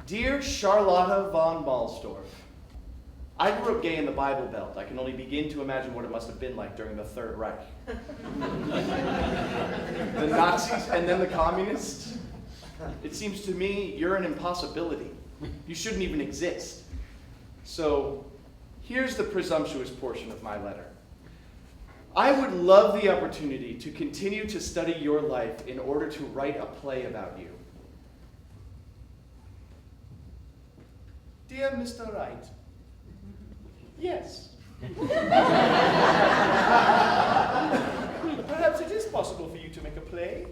Dear Charlotta von Malsdorf, I grew up gay in the Bible Belt. I can only begin to imagine what it must have been like during the Third Reich. The Nazis and then the communists. It seems to me you're an impossibility. You shouldn't even exist. So here's the presumptuous portion of my letter. I would love the opportunity to continue to study your life in order to write a play about you. Dear Mr. Wright, yes. Perhaps it is possible for you to make a play.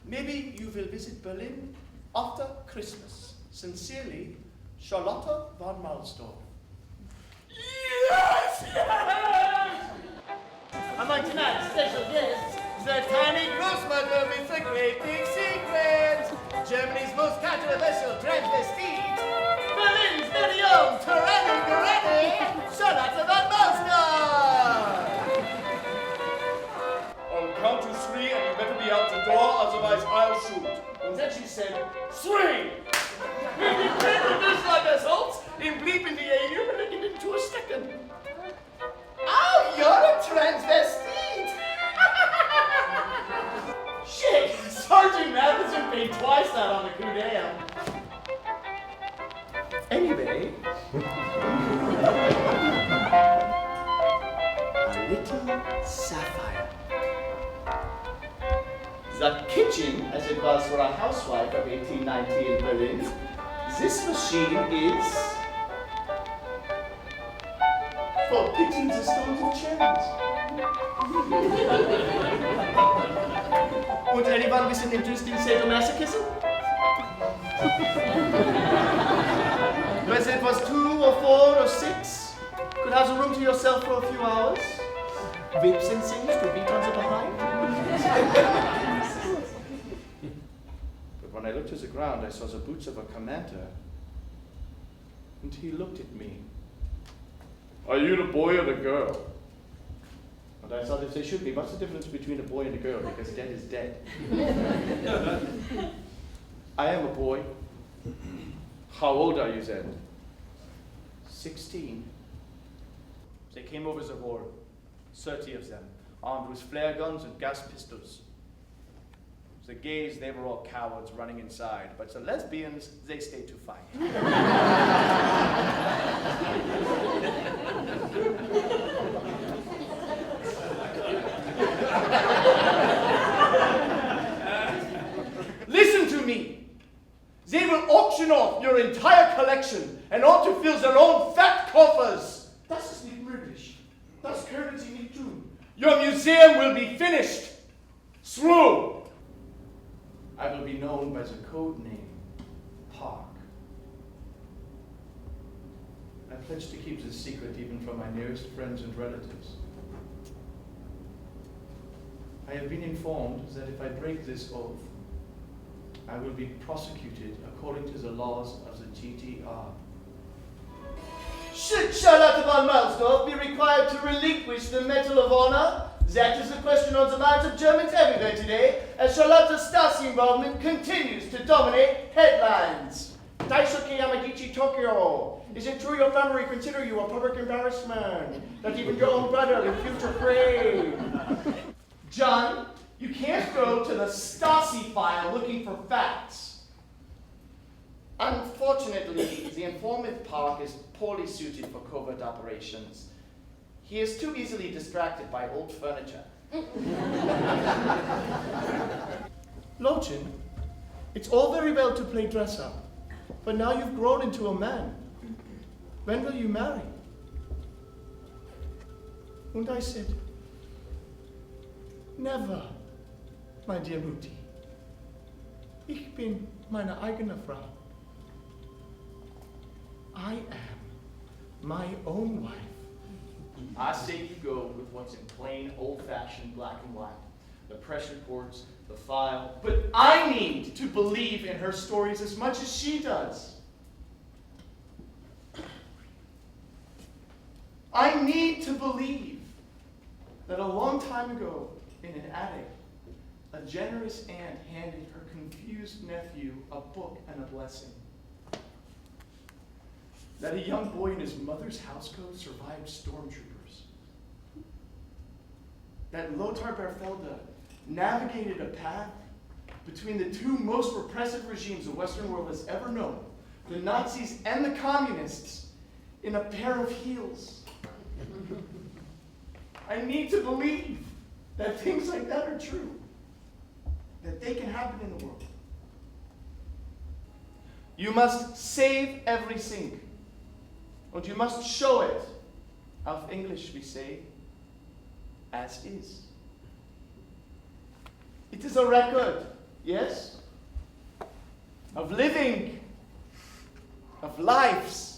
Maybe you will visit Berlin after Christmas. Sincerely, Charlotta von Malsdorf. Yes! Yes! Among tonight's special guests, the tiny Grossmother with the great big secret, Germany's most controversial transvestite, Berlin's very own Tyranny, Charlotta von Malsdorf! I'll count to 3 and you better be out the door, otherwise I'll shoot. And then she said, 3! Wenn die Kinder des Lagers holds, im blieb in die EU and it into a second. Oh, you're a transvestite! Shit, Sergeant Matheson paid twice that on the coup d'am. Anyway, a little sapphire. The kitchen, as it was for a housewife of 1890 in Berlin, this machine is for picking the stones of cherries. Und anyone with an interest in sadomasochism? Whether it was 2 or 4 or 6, could have the room to yourself for a few hours. Whips and things to beat on the behind. But when I looked to the ground, I saw the boots of a commander. And he looked at me. Are you the boy or the girl? And I thought if they shoot me, what's the difference between a boy and a girl? Because dead is dead. I am a boy. How old are you then? 16. They came over the wall, 30 of them, armed with flare guns and gas pistols. The gays, they were all cowards running inside, but the lesbians, they stayed to fight. Listen to me. They will auction off your entire collection and ought to fill their own fat coffers. Das ist nicht möglich. Das können sie nicht tun. Your museum will be finished. Through. I will be known by the code name, Park. I pledge to keep this secret even from my nearest friends and relatives. I have been informed that if I break this oath, I will be prosecuted according to the laws of the GTR. Should Charlotte von Malsdorf be required to relinquish the Medal of Honor? That is the question on the minds of Germans everywhere today, as Charlotte's Stasi involvement continues to dominate headlines. Daisuke Yamagichi Tokyo. Is it true your family consider you a public embarrassment? That even your own brother in future prey? John, you can't go to the Stasi file looking for facts. Unfortunately, the informant Park is poorly suited for covert operations. He is too easily distracted by old furniture. Lochin, it's all very well to play dress up, but now you've grown into a man. When will you marry? And I said, never, my dear Mutti. Ich bin meine eigene Frau. I am my own wife. I say you go with what's in plain, old-fashioned black and white. The press reports, the file. But I need to believe in her stories as much as she does. I need to believe that a long time ago, in an attic, a generous aunt handed her confused nephew a book and a blessing. that a young boy in his mother's housecoat survived stormtroopers. That Lothar Berfelda navigated a path between the two most repressive regimes the Western world has ever known, the Nazis and the communists, in a pair of heels. I need to believe that things like that are true, that they can happen in the world. You must save everything, and you must show it. Auf English we say, as is. It is a record, yes, of living, of lives,